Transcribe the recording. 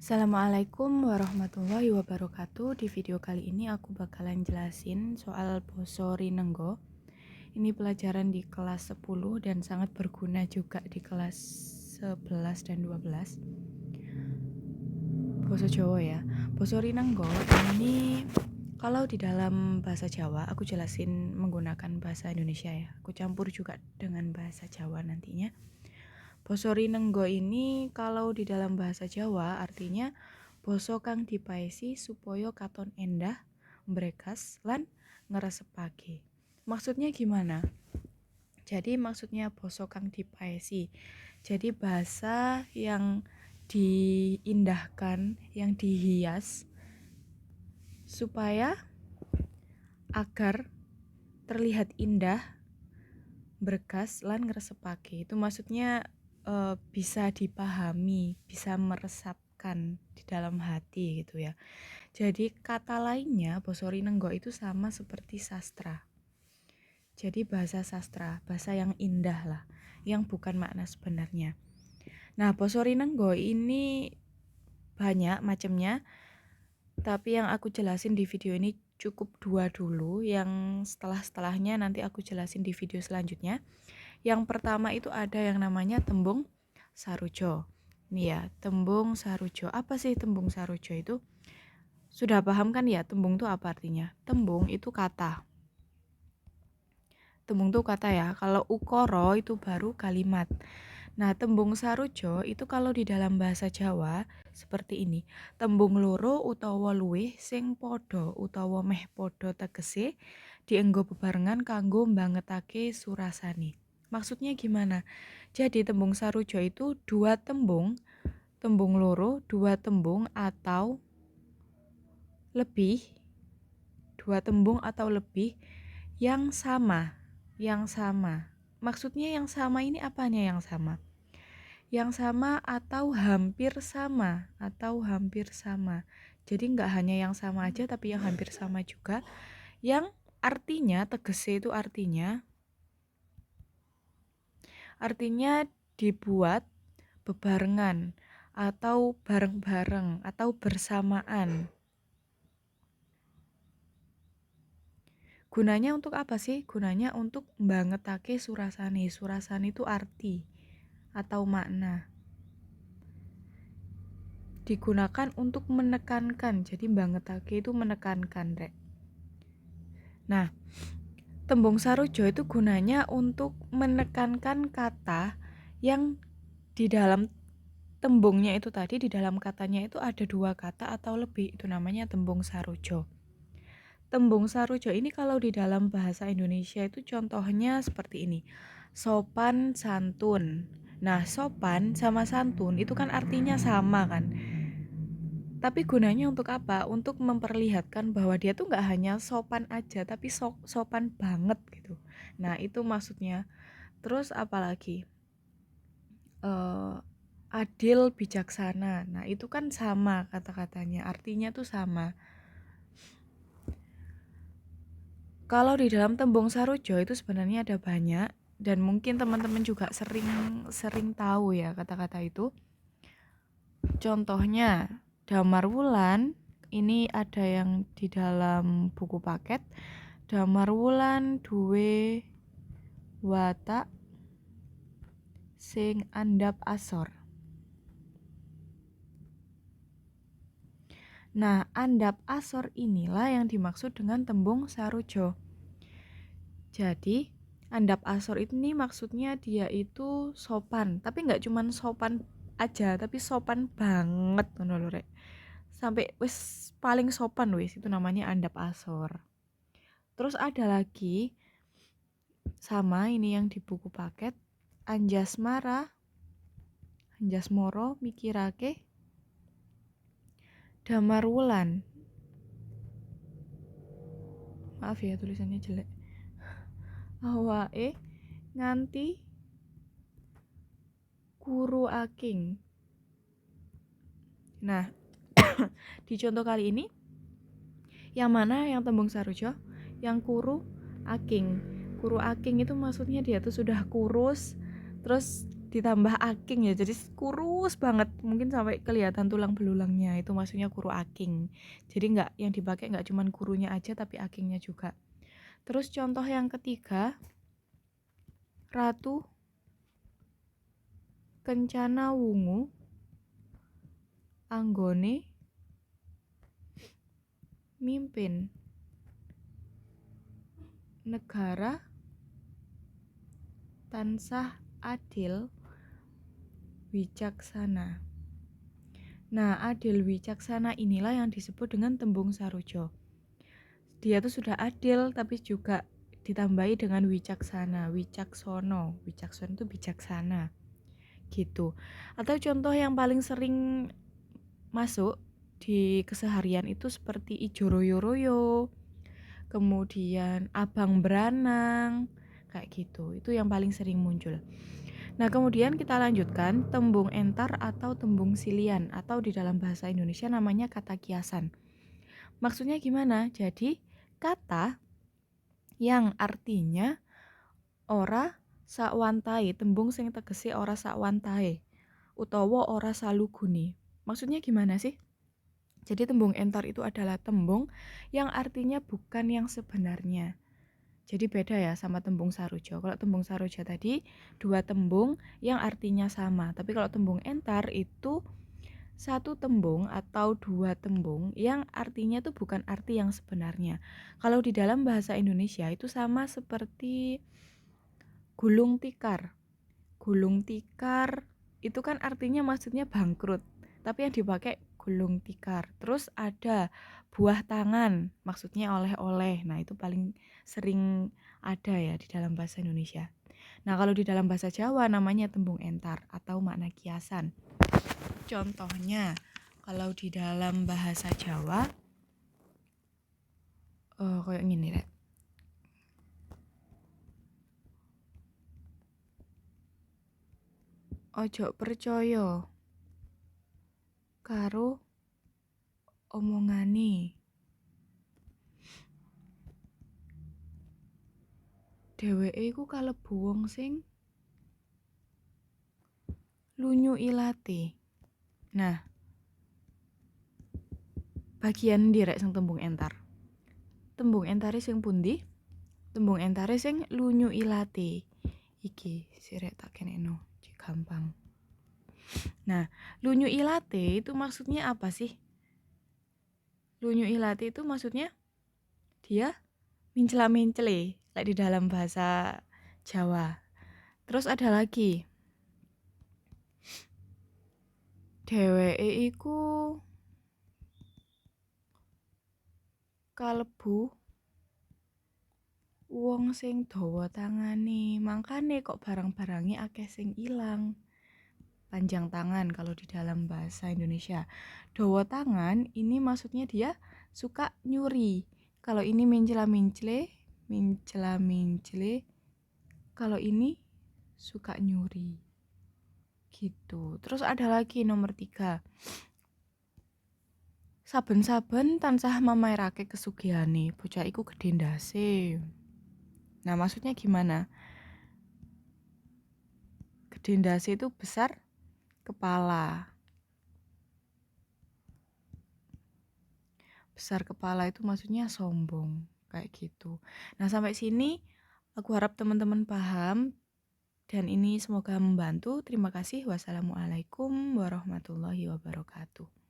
Assalamualaikum warahmatullahi wabarakatuh. Di video kali ini aku bakalan jelasin soal basa Rinenggo. Ini pelajaran di kelas 10 dan sangat berguna juga di kelas 11 dan 12. Basa Jawa ya. Basa Rinenggo ini kalau di dalam bahasa Jawa aku jelasin menggunakan bahasa Indonesia ya. Aku campur juga dengan bahasa Jawa nantinya. Basa Rinenggo ini kalau di dalam bahasa Jawa artinya basa kang dipaesi supaya katon endah, mbregas lan ngresepake. Maksudnya gimana? Jadi maksudnya basa kang dipaesi. Jadi bahasa yang diindahkan, yang dihias supaya agar terlihat indah, berkas lan ngresepake. Itu maksudnya bisa dipahami, bisa meresapkan di dalam hati gitu ya. Jadi kata lainnya basa Rinenggo itu sama seperti sastra. Jadi bahasa sastra, bahasa yang indah lah, yang bukan makna sebenarnya. Nah, basa Rinenggo ini banyak macamnya, tapi yang aku jelasin di video ini cukup 2 dulu, yang setelahnya nanti aku jelasin di video selanjutnya. Yang pertama itu ada yang namanya tembung sarujo. Ini ya, tembung sarujo. Apa sih tembung sarujo itu? Sudah paham kan ya tembung itu apa artinya? Tembung itu kata. Tembung itu kata ya. Kalau ukoro itu baru kalimat. Nah, tembung sarujo itu kalau di dalam bahasa Jawa seperti ini. Tembung loro utawa luwih sing padha utawa meh padha tegese dienggo bebarengan kanggo mbangetake surasane. Maksudnya gimana? Jadi tembung sarujo itu dua tembung, tembung loro, dua tembung atau lebih, dua tembung atau lebih yang sama, Maksudnya yang sama ini apanya yang sama? Yang sama atau hampir sama. Jadi nggak hanya yang sama aja tapi yang hampir sama juga. Yang artinya tegese itu artinya dibuat bebarengan atau bareng-bareng atau bersamaan. Gunanya untuk apa sih? Gunanya untuk mbangetake surasane. Surasane itu arti atau makna. Digunakan untuk menekankan. Jadi mbangetake itu menekankan, Rek. Nah, tembung sarujo itu gunanya untuk menekankan kata yang di dalam tembungnya itu tadi, di dalam katanya itu ada dua kata atau lebih. Itu namanya tembung sarujo. Tembung sarujo ini kalau di dalam bahasa Indonesia itu contohnya seperti ini. Sopan santun. Nah, sopan sama santun itu kan artinya sama kan. Tapi gunanya untuk apa? Untuk memperlihatkan bahwa dia tuh nggak hanya sopan aja, tapi sopan banget gitu. Nah, itu maksudnya. Terus apalagi? Adil bijaksana. Nah, itu kan sama kata-katanya. Artinya tuh sama. Kalau di dalam tembung sarujo itu sebenarnya ada banyak dan mungkin teman-teman juga sering tahu ya kata-kata itu. Contohnya damar wulan, ini ada yang di dalam buku paket. Damar wulan duwe watak sing andhap asor. Nah, andhap asor inilah yang dimaksud dengan tembung sarujo. Jadi, andhap asor ini maksudnya dia itu sopan, tapi nggak cuman sopan aja, tapi sopan banget ngono lho, Rek. Sampai wis paling sopan wis itu namanya andhap asor. Terus ada lagi sama ini yang di buku paket, anjasmoro mikirake damar wulan. Maaf ya tulisannya jelek. Awake nganti kuru aking. Nah, di contoh kali ini yang mana yang tembung sarujo? Yang kuru aking. Kuru aking itu maksudnya dia tuh sudah kurus, terus ditambah aking ya, jadi kurus banget, mungkin sampai kelihatan tulang belulangnya, itu maksudnya kuru aking. Jadi nggak, yang dipakai nggak cuman kurunya aja tapi akingnya juga. Terus contoh yang ketiga, Ratu Kencana Wungu anggone mimpin negara tansah adil wicaksana. Nah, adil wicaksana inilah yang disebut dengan tembung sarojo. Dia tuh sudah adil tapi juga ditambahi dengan wicaksana, wicaksono. Wicaksono itu bijaksana. Gitu. Atau contoh yang paling sering masuk di keseharian itu seperti ijo royo-royo, kemudian abang beranang, kayak gitu. Itu yang paling sering muncul. Nah, kemudian kita lanjutkan tembung entar atau tembung silian, atau di dalam bahasa Indonesia namanya kata kiasan. Maksudnya gimana? Jadi, kata yang artinya ora sawantahe, tembung sing tegese ora sawantahe utawa ora salugune. Maksudnya gimana sih? Jadi tembung entar itu adalah tembung yang artinya bukan yang sebenarnya. Jadi beda ya sama tembung sarojo. Kalau tembung sarojo tadi dua tembung yang artinya sama. Tapi kalau tembung entar itu satu tembung atau dua tembung yang artinya itu bukan arti yang sebenarnya. Kalau di dalam bahasa Indonesia itu sama seperti gulung tikar. Gulung tikar itu kan artinya maksudnya bangkrut, tapi yang dipakai gulung tikar. Terus ada buah tangan, maksudnya oleh-oleh. Nah, itu paling sering ada ya di dalam bahasa Indonesia. Nah, kalau di dalam bahasa Jawa namanya tembung entar atau makna kiasan. Contohnya, kalau di dalam bahasa Jawa kayak gini deh. Ojo percaya karo omongane dheweke iku kalebu wong sing lunyu ilate. Nah, bagian ndirek sing tembung entar. Tembung entare sing pundi? Tembung entare sing lunyu ilate. Iki sirek tak kenekno, cek gampang. Nah, lunyu ilate itu maksudnya apa sih? Lunyu ilate itu maksudnya dia mencela-mencele, di dalam bahasa Jawa. Terus ada lagi. Dheweke iku kalebu wong sing dawa tangane, makane kok barang-barangnya akeh sing ilang. Panjang tangan kalau di dalam bahasa Indonesia. Dawa tangan ini maksudnya dia suka nyuri. Kalau ini mencela-mencele, kalau ini suka nyuri. Gitu. Terus ada lagi nomor 3. Saben-saben tansah mamaerake kesugihane, bocah iku gedhe ndase. Nah, maksudnya gimana? Gedhe ndase itu besar kepala. Besar kepala itu maksudnya sombong, kayak gitu. Nah, sampai sini aku harap teman-teman paham dan ini semoga membantu. Terima kasih. Wassalamualaikum warahmatullahi wabarakatuh.